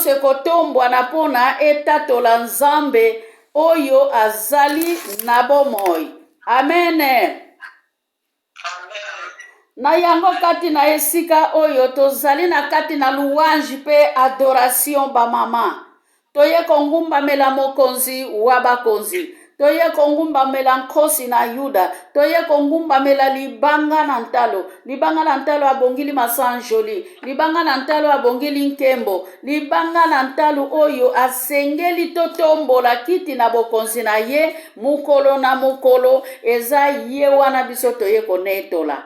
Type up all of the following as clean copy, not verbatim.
sekotombwa na pona etatola nzambe oyo azali na bomoi. Amen. Na yango kati na esika oyo tozali na kati na louange pe adoration ba mama. Toye kongumba mela mokonzi wa bakonzi. Toye kongumba mela nkosi na Yuda. Toye kongumba mela libanga na ntalo. Libanga na ntalo abongili masanjoli. Libanga na ntalo abongili nkembo. Libanga na ntalo oyo asengeli totombola kiti na bokonzi na ye. Mukolo na mukolo eza ye wana biso toye konetola.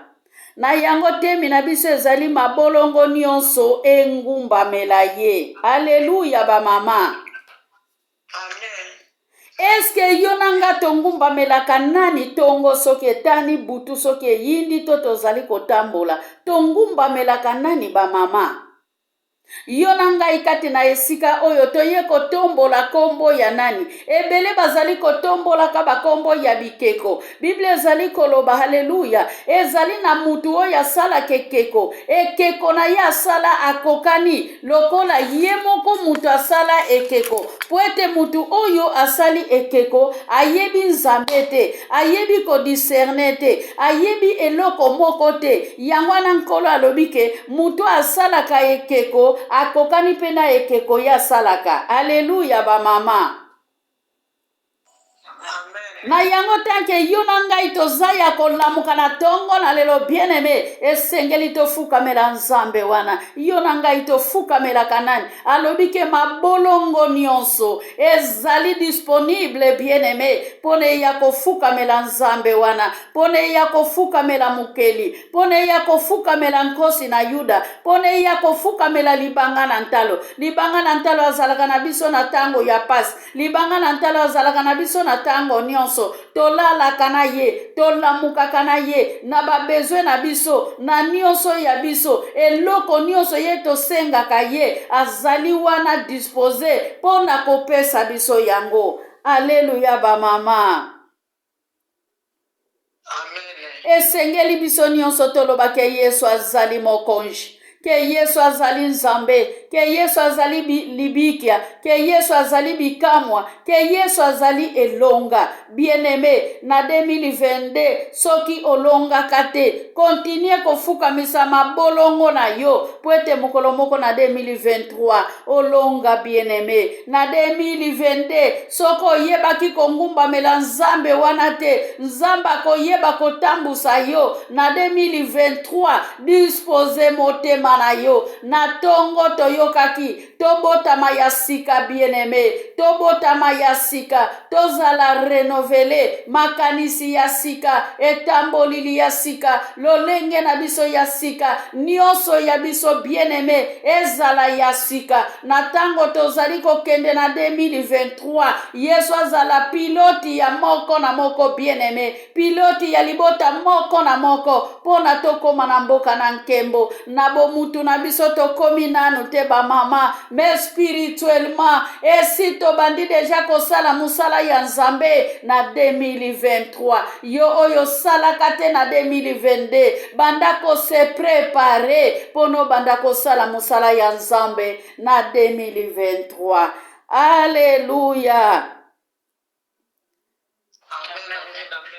Na yango temi na biso ezali mabolongo nyonso engumbamela ye. Haleluya ba mama. Amen. Eske yo nanga tongumbamelaka nani tongo soki etani butu soki eyindi to tozali kotambola. Tongumbamelaka nani ba mama. Yo nanga ikati na esika oyo toye kotombola kombo ya nani. Ebele bazali kotombola kaba kombo ya bikeko. Bible ezali koloba haleluya. Ezali na mutu oyo asala kekeko. Ekeko na ye asala akokani. Lokola ye moko mutu asala ekeko. Poete mutu oyo asali ekeko. Ayebi nzambe te. Ayebi ko discerne te. Ayebi eloko moko te. Yangwana nkolo alobike. Mutu asala ka ekeko. Akokani pena ekeko ya salaka. Aleluya ba mama. Na yango tanke yo na ngai tozaya kolamuka na tongo na lelo bien-aimé esengeli tofuka mela nzambe wana yo na ngai tofuka mela kanani alobike mabolongo nyonso ezali disponible bien-aimé pone ya kofuka mela nzambe wana pone ya kofuka mela mukeli pone ya kofuka mela nkosi na Yuda pone ya kofuka mela libanga na ntalo azalaka na biso na tango ya pasi libanga na ntalo azalaka na biso na tango nyonso tolalaka na ye tolamukaka na ye na babezwe na biso na nyonso ya biso eloko nyonso ye tosengaka ye azali wana dispose pona kopesa biso yango. Aleluya ba mama. Amen. Esengeli biso nyonso tolobake Yesu azali mokonzi. Ke Yesu azali nzambe, ke Yesu azali libikia, ke Yesu azali bikamwa, ke Yesu azali elonga. Bien-aimé, na 2022, soki olonga kate, continue kofuka misa mabolongo na yo, poete mokolo moko na 2023, olonga bien-aimé. Na 2022, soko yebaki kongumba mela nzambe wana te, nzamba koyeba kotambusa yo, na 2023, dispose motema na yo na tongo toyokaki tobotama ya sika bien-aimé tobotama ya sika tozala renovele makanisi ya sika etambolili ya sika lolenge na biso ya sika nyonso ya biso bien-aimé ezala ya sika na tango tozali kokende na 2023 Yesu azala piloti ya moko na moko bien-aimé piloti ya libota moko na moko pona tokoma na mboka na nkembo na mutu na biso tokomi nanu te ba mama mais spirituellement esi tobandi deja kosala musala ya nzambe na 2023 yo oyo salaka te na 2022 banda ko se prepare pono banda kosala musala ya nzambe na 2023. Aleluya.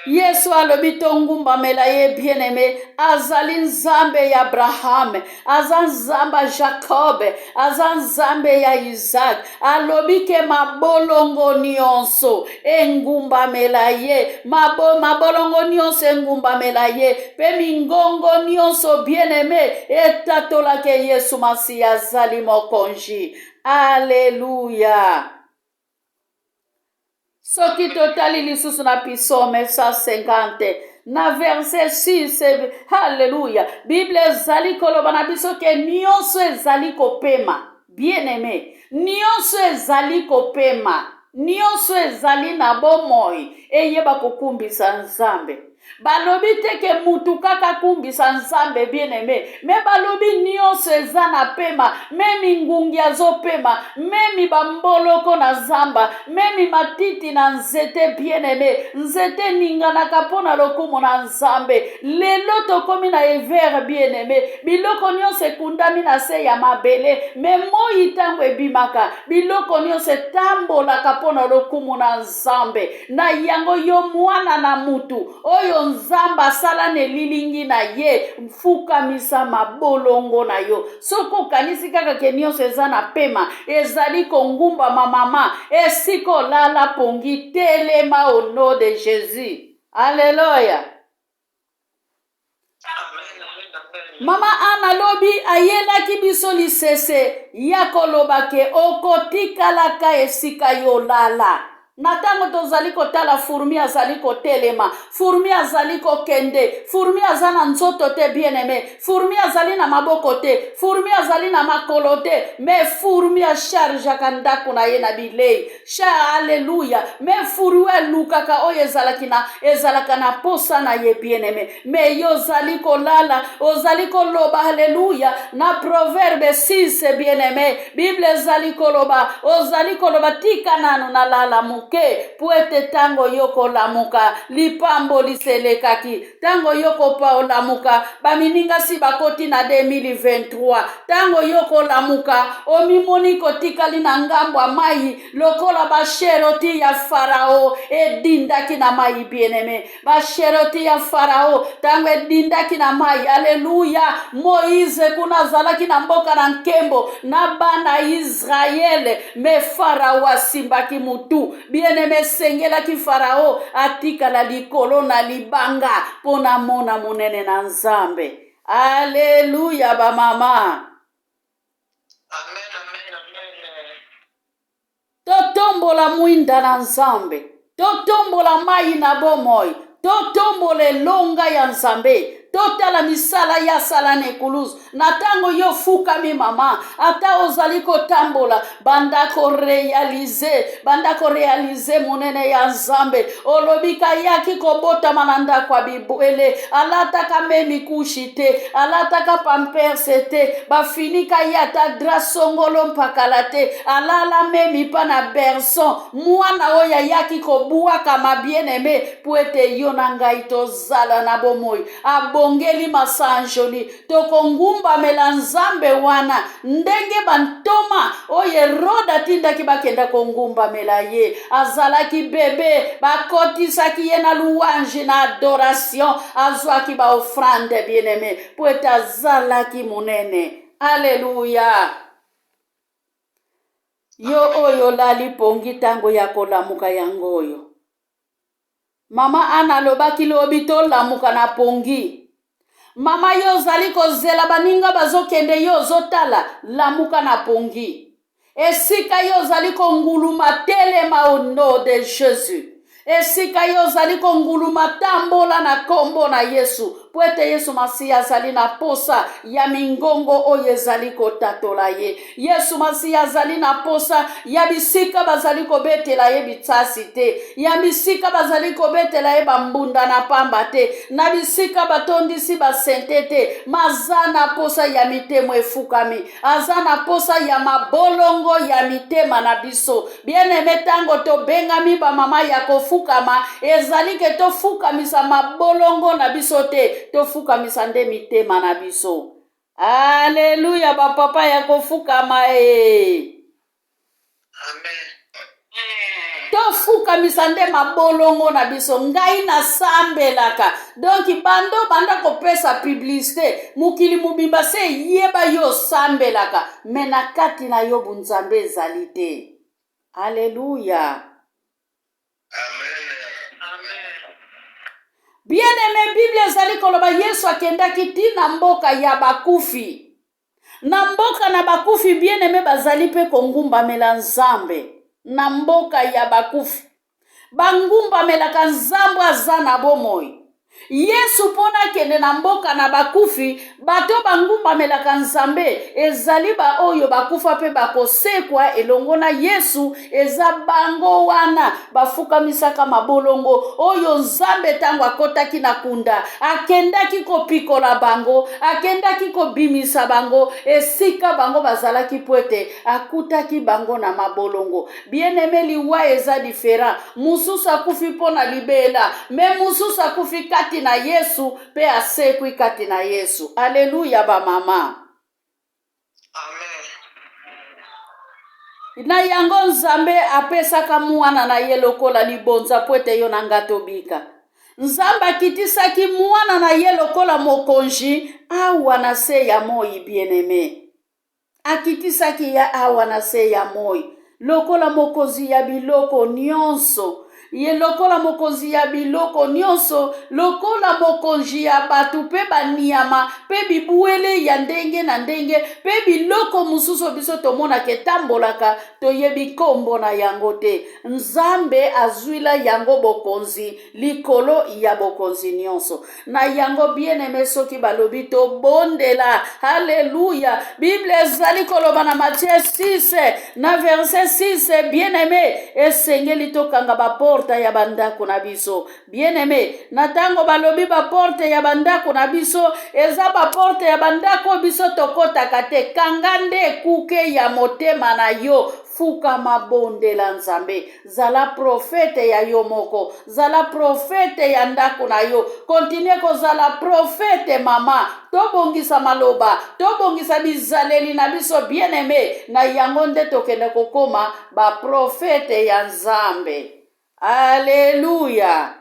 Yesu alobi tongumbamela ye bien-aimé azali nzambe ya Abraham aza nzambe Jacob aza nzambe ya Isaac alobi ke mabolongo nyonso engumbamela ye mabolongo nyonso engumbamela ye pe mingongo nyonso bien-aimé etatola ke Yesu Masi azali mokonzi. Aleluya. Soki totali lisusu na Psaume 150 na verset 6 haleluya Bible ezali koloba na biso ke nyonso ezali kopema bien-aimé nyonso ezali kopema nyonso ezali na bomoi eyeba kokumbisa nzambe balobi teke mutu kaka kumbisa nzambe bien-aimé, me balobi nyonso eza na pema, memi ngungi azopema, memi bamboloko na zamba, memi matiti na nzete bien-aimé, nzete ninganaka mpona lokumu na nzambe. Lelo tokomi na evere bien-aimé, biloko nyonso ekundami na se ya mabele, me moi ntango ebimaka, biloko nyonso etambolaka mpona lokumu na nzambe. Na yango yo mwana na mutu oyo nzamba asala na elilingi na ye, mfukamisa mabolongo na yo. Soko okanisi kaka ke nyonso eza na pema, ezali kongumbama mama, esiko lala pongi, telema au nom de Jésus. Alléluia. Mama Ana lobi ayelaki biso lisese ya koloba ke okotikalaka esika yo lala. Natango tozali kotala furmi azali kotelema, furmi azali kokende, furmi azana nzoto te bien-aimé, furmi azali na maboko te, furmi azali na makolo te, me furmi a charge kandaku na ye na bilei. Haleluya. Me furwe lukaka oyo ezalaka na posa na ye bien-aimé. Me yo zali kolala, ozali koloba haleluya. Na Proverbe 6 bien-aimé, Bible zali koloba, ozali koloba tika nanu na lala muke, puete tango yoko lamuka, lipambo liselekaki, tango yoko pa olamuka, bamininga si bakoti na 2023, tango yoko lamuka, omimoni kotikali na ngambo mai, lokola basheroti ya Farao, edindaki na mai bien-aimé, basheroti ya Farao, tango edindaki na mai, haleluya. Moïse kuna zalaki na mboka na nkembo, na bana Israele, me Farao asimbaki mutu, bien-aimé sengelaki Farao, atikala likolo na libanga, pona mona munene na nzambe. Haleluya ba mama. Amen, amen, amen. Totombola mwinda na nzambe, totombola mai na bomoi, totombola elonga ya nzambe, totala misala ya sala na ekuluzu. Na tango yo fukami mama, ata ozali kotambola, bandako realize munene ya nzambe. Olobika yaki kobota mananda kwa bibwele, alataka memi kushite, alataka pamperse te, bafinika yata drasongolo mpakalate, alala memi pana berson, mwana oya yaki kobuwa kama bien-aimé, puete yonanga itozala na bomoi, bongeli masanjoli, tokongumba mela nzambe wana, ndenge bantoma, oye roda tinda kibakenda kongumba mela ye, azalaki bebe, bakotisaki ye na louange na adoration, azwaki ba offrande bien-aimé, pueta azalaki munene. Alléluia. Yo oyo lali pongi tango ya kolamuka yangoyo. Mama Ana lobaki lobi to lamuka na pongi. Mama yo zali kozela baninga bazokende yo zotala, lamuka na pongi. Esika yo zali konguluma telema au nom de Jésus. Esika yo zali konguluma tambola na kombo na Yesu. Puete Yesu Masiya zali na posa ya mingongo oye zali kotatola ye. Yesu Masiya zali na posa ya bisika bazali kobetela ye bitasi te. Ya bisika bazali kobetela ye bambunda na pamba te. Na bisika batondisi basente te. Mazana posa ya mitemo efukami. Azana posa ya mabolongo ya mitema na biso. Bien-aimé tango to bengami ba mama ya kofukama. Ezali ke to fukamisa mabolongo na biso te. Tofuka misande mitema na biso. Haleluya ba papa ya kofukama Amen. tofuka misande mabolongo na biso ngai na sambelaka. Donc banda kopesa publicité mukili mubimba se yeba yo sambelaka mena kati na yo bunzambe ezali te. Haleluya. Amen. Bien-aimé, Bible zali koloba Yesu akendaki tina mboka ya bakufi. Na mboka na bakufi bien-aimé bazali pe kongumba mela nzambe. Na mboka ya bakufi. Bangumba melaka nzambe azana bomoi. Yesu pona kende na mboka na bakufi bato bangumba melaka nzambe ezali ba oyo bakufa pe bakosekwa elongo na Yesu eza bango wana bafukamisaka mabolongo oyo nzambe tango akotaki na kunda akendaki kopikola bango akendaki kobimisa bango esika bango bazalaki pwete akutaki bango na mabolongo. Bien-aimé, liwa eza différent. Mususu akufi pona libela me mususu akufi kati na Yesu pe asekwi kati na Yesu. Alleluya ba mama. Amen. Na yango nzambe apesaka mwana na ye lokola libonza pwete yo na ngato bika. Nzambe akitisaki mwana na ye lokola mokonzi awa na se ya moi, bien-aimé. Akitisaki ya awa na se ya moi lokola mokonzi ya biloko nyonso. Ye lokola mokonzi ya biloko nyonso, lokola mokonzi ya batu pe baniama pe bibuele ya ndenge na ndenge pe biloko mususu biso tomona ke tambolaka toyebi kombo na yango te. Nzambe azwila yango bokonzi likolo ya bokonzi nyonso. Na yango bien-aimé soki balobi to bondela. Haleluya. Bible ezali koloba na Matthieu 6 na verset 6, bien-aimé esengeli tokanga ba porta ya bandako na biso. Bien-aimé, natango balobi ba porte ya bandako na biso eza ba porte ya bandako biso tokotaka te. Kangande kuke ya motema na yo fuka mabondela nzambe. Zala profete ya yo moko, zala profete ya ndako na yo. Continue ko zala profete mama. Tobongisa maloba, tobongisa bizaleli na biso, bien-aimé. Na yango nde tokende kokoma ba profete ya nzambe. Alleluya.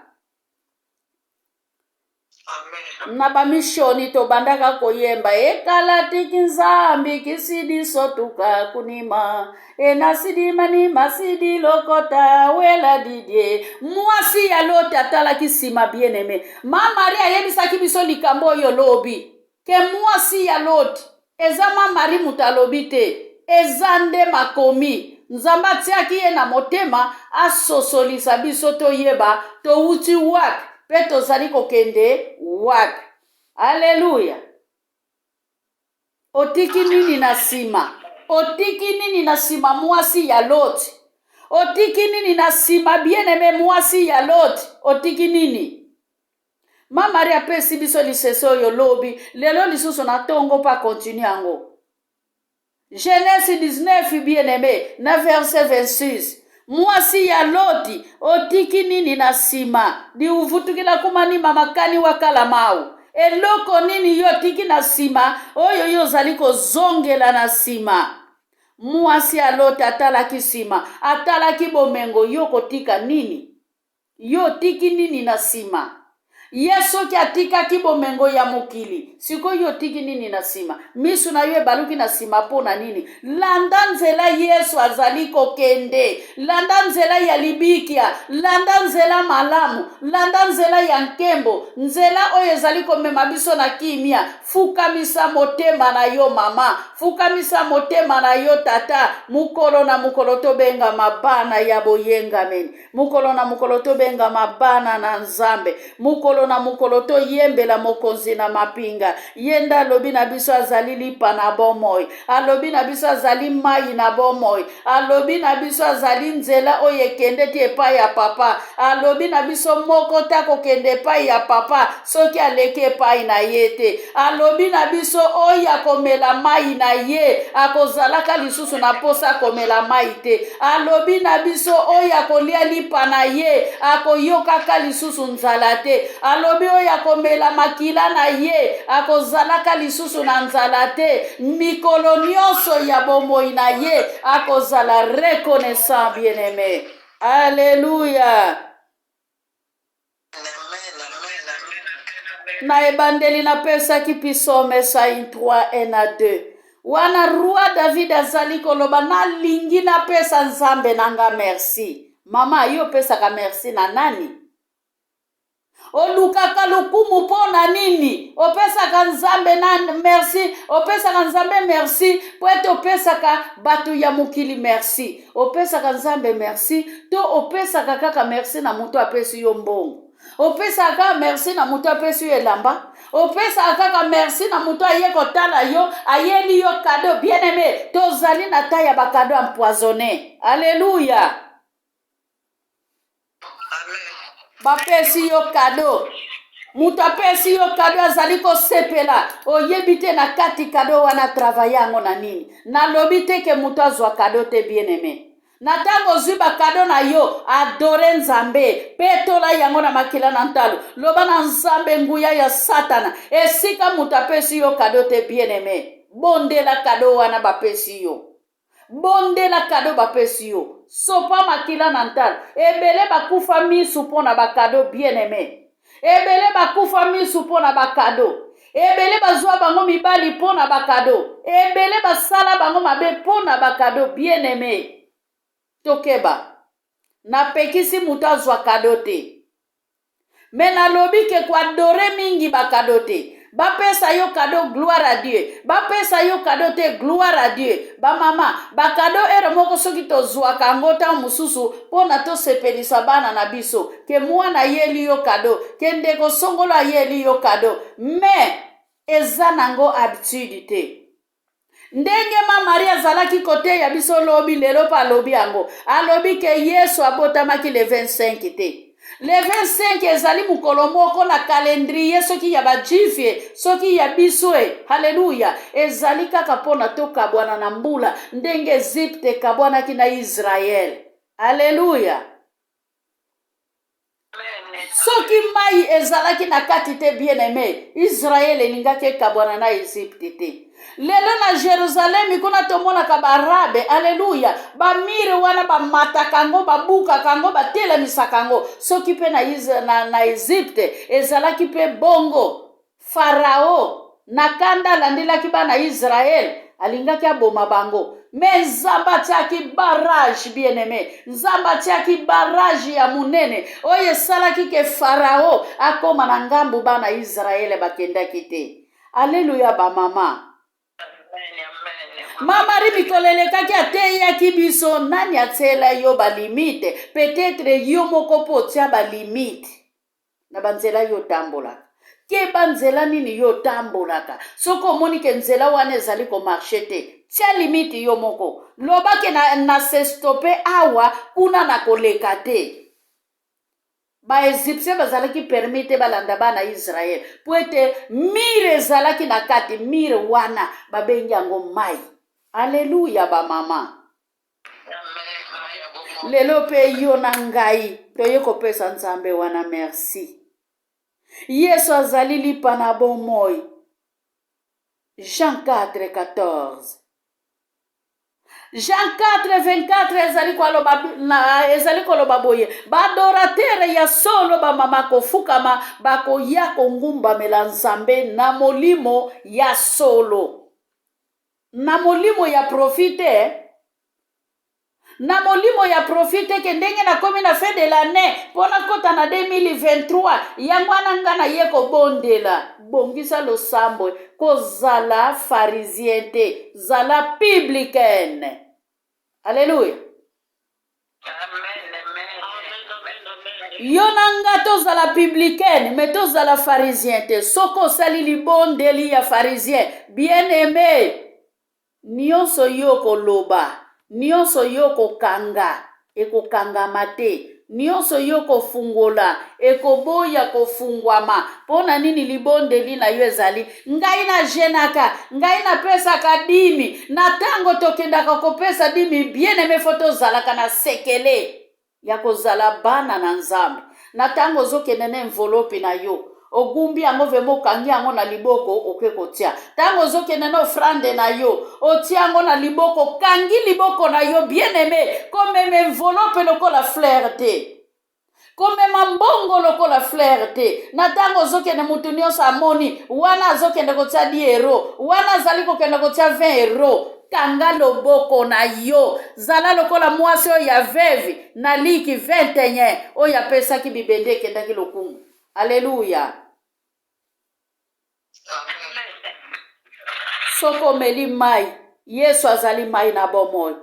Amen. Na bamishoni to bandaka koyemba ekala tiki nzambi kisidi sotuka kunima enasidima ni masidi lokota wela didie mwasi ya lote atala kisima, bien-aimé. Mama Maria yebisaki biso likambo yo lobi ke mwasi ya lote eza Mama Maria mutalobi te eza nde makomi. Nzamba tiaki ye na motema asosolisa biso toyeba touti wapi pe tozali kokende wapi. Alleluya. Otiki nini na sima? Otiki nini na sima mwasi ya Loti? Otiki nini na sima, bien-aimé, mwasi ya Loti? Otiki nini? Mama Maria pesi biso liseso yo lobi lelo lisusu na tongo pa continue yango. Genèse 19, bien-aimé, na verset 26. Mwasi ya Loti otiki nini na sima? Di uvutukila kumani mamakani wakala mau. Eloko nini yo tiki na sima? Oyo yo zaliko zongela na sima. Mwasi ya Loti atalaki sima, atalaki bomengo, yo kotika nini? Yo tiki nini na sima? Yesu ki atika ki bomengo ya mokili. Siko yo tiki nini na sima? Misu na yo baluki na sima pona nini? Landa nzela Yesu azali kokende. Landa nzela ya libikia. Landa nzela malamu. Landa nzela ya nkembo. Nzela oyo ezali komema biso na kimia. Fukamisa motema na yo mama. Fukamisa motema na yo tata. Mukolo na mukolo tobenga mabana ya boyengameni. Mukolo na mukolo tobenga mabana na nzambe. Mukolo na mukolo to yembela mokonzi na mapinga. Yenda alobi na biso azali lipa na bomoi. Alobi na biso azali mai na bomoi. Alobi na biso azali nzela oye kende ti epai ya papa. Alobi na biso moko tako kende epai ya papa soki aleki epai na ye te. Alobi na biso oya komela mai na ye akozalaka lisusu na posa komela mai te. Alobi na biso oya kolia lipa na ye akoyokaka lisusu nzala te. Alobi oya komela makila na ye akozalaka lisusu na nzala te. Mikolo nyonso ya bomoi na ye akozala reconnaissant, bien-aimé. Alléluia. Na ebandeli na pesa ki pisome Saïn 3 1 à 2. Wana roi David azali koloba na lingi na pesa nzambe nanga merci. Mama yo pesa ka merci na nani? Olukaka lukumu pona nini? Opesaka nzambe na merci. Opesaka nzambe merci. Pwete opesaka batu ya mukili merci. Opesaka nzambe merci. To opesaka kaka merci na mutu apesi yo mbongo. opesaka merci na moto apesi yo elamba, opesaka kaka merci na moto aye kotala yo, ayeli yo cadeau. Bien aimé, tozali na ta ya ba cadeau empoisonné. Alléluia. Amen. Bapesi yo cadeau. Moto apesi yo cadeau azali kosepela, oyebi te na kati cadeau wana travailler yango na nini. Nalobi te ke moto azwa cadeau te, bien aimé. Na tango ozwi bakado na yo, adore Nzambe, petola yango na makila na ntalo, loba na Nzambe nguya ya Satana, esika moto apesi yo kado te, bien aimé. Bondela kado wana bapesi yo. Bondela kado bapesi yo. Sopa makila na ntalo, ebele bakufa misu mpo na bakado, bien aimé. Ebele bakufa misu mpo na bakado. Ebele bazwa bango mibali mpo na bakado. Ebele basala bango mabe mpo na bakado, bien aimé. Tokeba napekisi moto azwa kado te, me nalobi ke kuadore mingi bakado te. Bapesa yo kado, gloire à Dieu. Bapesa yo kado te, gloire à Dieu. Bamama, bakado ere moko soki tozwaka yango ntango mosusu mpo na tosepelisa bana na biso ke mwana ayeli yo kado, ke ndeko songolo ayeli yo kado, me eza nango habitude te. Ndenge ma Maria azalaki kote ya biso lobi lelo pa lobi yango, alobi ke Yesu abotamaki le 25 te. Le 25 ezali mukolo moko na calendrier soki ya bajifie, soki ya bisoe. Haleluya. Ezali kaka pona toka bwana na mbula, ndenge Egypte kabwanaki na Israel. Haleluya. Soki mai ezalaki na kati te, bien aimé, Israel elingaki kabwana na Egypte te. Lelo na Jerusalem kuna tomonaka barabe, haleluya, bamire wana bamatakango, babuka kango, batelemisakango. Soki pe na Egypte ezalaki pe bongo. Farao nakanda landelaki bana Israel, alingaki aboma bango. Me Nzambe atiaki barrage, bien aimé. Nzambe atiaki barrage ya munene oyo esalaki ke Farao akoma na ngambu bana Israel bakendaki te. Alleluya bamama. Mama ribikolo elekaki ateyaki biso, nani atela yo balimite? Peut-être yo moko po tia balimite na banzela yo tambolaka. Ke banzela nini yo tambolaka? Soko omoni ke nzela wana ezali komarche te, tia limite yo moko. Lobake na se stoppe awa kuna na koleka te. Ba Egyptien bazalaki permite balanda bana Israel po ete mire ezalaki na kati, mire wana babengi yango mai. Alleluya bamama. Lelo pe yo na ngai toye kopesa Nzambe wana merci. Yesu azali lipa na bomoi. Jean 4:14. Jean 4:24 ezali koloba boye, badoratere ya solo bamama kofukama bakoya kongumbamela Nzambe na molimo ya solo. Na molimo ya profite, na molimo ya profite ke ndenge na komi na fin de l'année pona kota na 2023 yango wana na ye kobondela bongisa losambo kozala pharisien te, zala publicaine. Alleluya. Yo nanga tozala publicaine me tozala pharisien te. Soko sali libondeli ya pharisien, bien aimé, nyonso yo koloba, nyonso yo kokanga ekokangama te, nyonso yo kofungola ekoboya kofungwama. Pona nini libondeli na yo ezali ngai na jenaka, ngai na pesa kadimi, na tango tokendaka kopesa dimi, bien aimé foto zalaka na sekele ya kozala bana na Nzambe. Na tango zokende na envelope na yo, ogumbi yango vemo kangi yango na liboko oke kotia. Tango zokende na offrande na yo, otia yango na liboko, kangi liboko na yo, bien aimé, comme envelope lokola fleur te. Comme mbongo lokola fleur te. Na tango zokende mutu nyonso amoni, wana zokende kotia 10 euro, wana zali kokende kotia 20 euro. Kanga loboko na yo, zala lokola mwasi oyo ya vevi na liki 21 oyo apesaki bibende kendaki lokumu. Alleluya. Soko meli mai, Yesu azali mai na bomoi.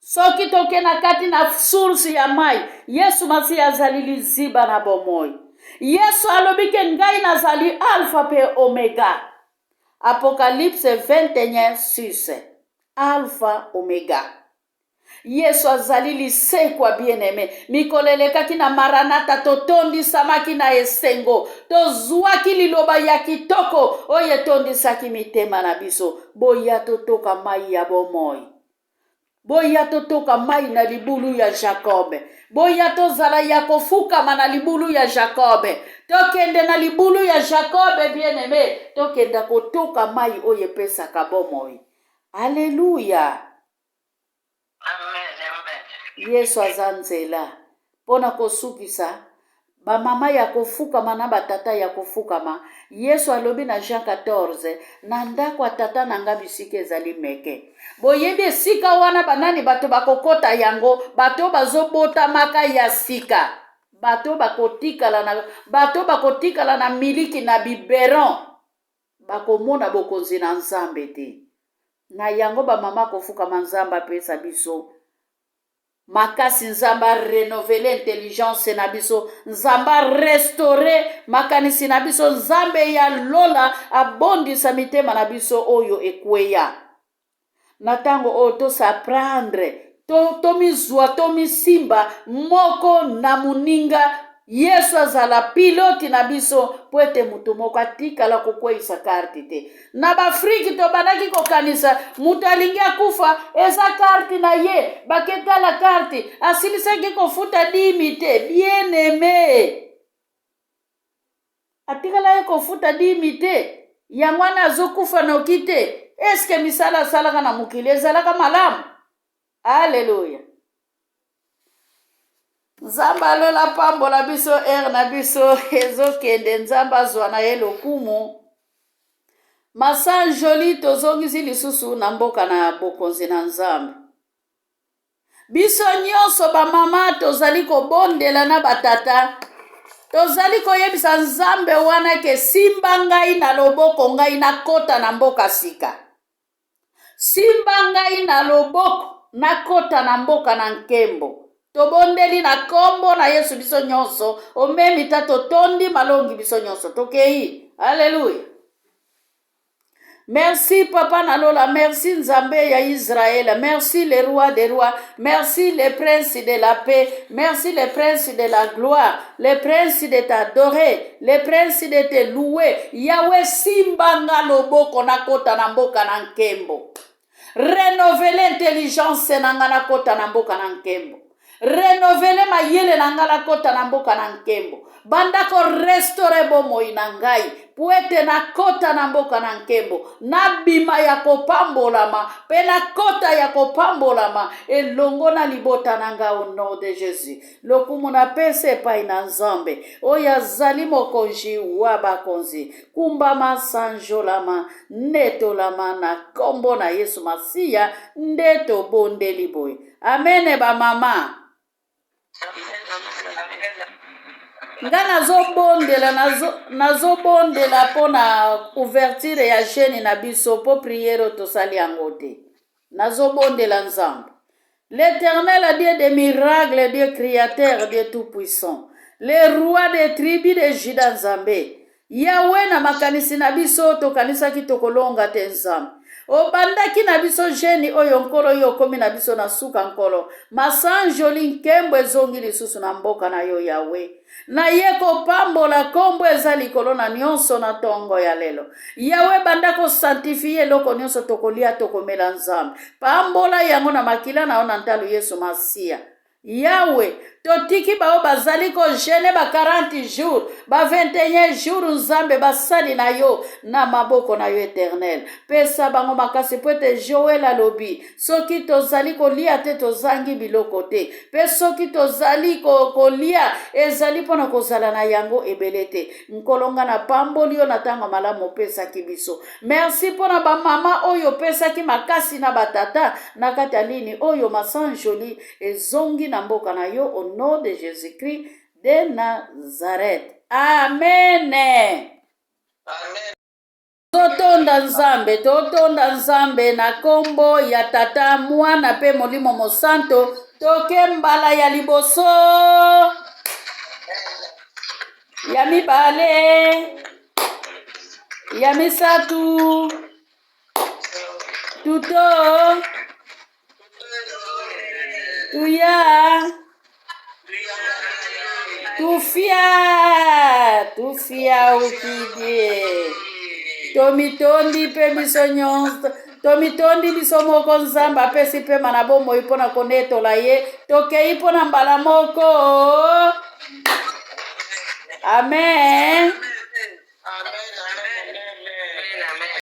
Soki toke na kati na source ya mai, Yesu masi azali liziba na bomoi. Yesu alobi ke ngai nazali alpha pe omega. Apocalypse 21:6. Alpha omega. Yesu azali lisekwa bien-aimé. Mikolelekaki na maranata totondisamaki na esengo. Tozwaki liloba ya kitoko oyo etondisaki mitema na biso. Boya totoka mai ya bomoi. Boya totoka mai na libulu ya Jacob. Boya tozala ya kofukama na libulu ya Jacob. Tokende na libulu ya Jacob bien-aimé. Tokenda kotoka mai oyo epesaka bomoi. Alléluia. Yesu azanzela pona kosukisa ba mama ya kofukama na batata ya kofukama. Yesu alobi na Jean 14 na ndako tata nanga bisika ezali meke. Boyebi esika wana banani bato bakokota yango, bato bazobota maka ya sika. Bato bakotikala na miliki na biberon. Bakomona bokonzi na Nzambe te. Na yango ba mama kofukama Nzamba pesa biso. Makasi Nzamba renouveler intelligence na biso. Nzamba restaurer makanisi na biso. Nzambe ya lola abondisa mitema na biso oyo ekweya. Na tango oyo tosaprendre. Tomizwa tomisimba moko na muninga. Yesu azala piloti na biso po ete mutu moko atikala kokweyisa karti te. Na bafriki tobandaki kokanisa mutu alingi akufa eza karti na ye baketala karti asilisaki kofuta 10 te. Bien aimé, atikala ye kofuta 10 te. Yango wana azokufa noki te. Eske misala asalaka na mokili ezalaka malamu? Alléluia. Nzamba alola pambola biso na biso ezokende. Nzamba azwa na ye lokumu. Masa joli tozongisi lisusu na mboka na bokonzi na Nzambe. Biso nyonso ba mama tozali kobondela na batata. Tozali koyebisa Nzambe wana ke simba ngai na loboko ngai nakota na mboka sika. Simba ngai na loboko nakota na mboka na nkembo. Tobondeli na kombo na Yesu biso nyonso. Omemi tato tondi malongi biso nyonso. Tokei. Alléluia. Merci Papa Nalola. Merci Nzambe ya Israël. Merci le roi des rois. Merci le prince de la paix. Merci le prince de la gloire. Le prince de t'adorer. Le prince de te louer. Yahweh simba nga loboko na kota na mboka na nkembo. Renouveler intelligence na nga na kota na mboka na nkembo. Renouveler mayele na nga na kota na mboka na nkembo. Bandako restore bomoi na ngai. Puete na kota na mboka na nkembo. Na bima ya kopambolama. Pe na kota ya kopambolama. Elongo na libota na nga au nom de Jésus. Lokumu na pese pa ina Nzambe. Oya zali mokonji wabakonzi. Kumbama sanjolama. Netolama na kombo na Yesu Masiya. Ndeto bonde liboy. Amen ba mama. Nga nazobondela pona ouverture ya chaîne na biso po priere tosali yango te. Nazobondela Nzambe. L'Éternel, Dieu des miracles, Dieu créateur, Dieu tout puissant. Le roi des tribus de Juda Nzambe. Yahweh na makanisi na biso tokanisaki tokolonga te Nzambe. Obandaki na biso jeni oyo nkolo yo komi na biso na suka nkolo. Masanjoli nkembo ezongi lisusu na mboka na yo Yahweh. Na ye kopambola kombo eza likolo na nyonso na tongo ya lelo. Yahweh bandako sanctifie loko nyonso tokolia tokomela Nzambe. Pambola yango na makila na ona ntalo Yesu Masiya. Yahweh, totiki bao bazali ko jene ba 40 jours, ba 21 jours Nzambe basali na yo na maboko na yo Éternel. Pesa bango makasi poete Joël alobi, soki tozali kolia te tozangi biloko te. Pe soki tozali kolia ezali pona kozala na yango ebele te. Nkolonga na pamboli yo na tango malamu pesa kibiso. Merci pona ba mama oyo pesa ki makasi na batata na katalini oyo masanjoli ezongi na mboka na yo au nom de Jésus-Christ de Nazareth. Amen. Amen. Totonda Nzambe na kombo ya tata mwana pe molimo mosanto toke mbala ya liboso. ya mibale, ya misatu, tuto, tuya, tufia ukidie. Tomitondi pe bisonyonso, tomitondi bisomoko nzamba pe sipe manabomo ipona koneto la ye, toke ipona mbalamoko. Amen.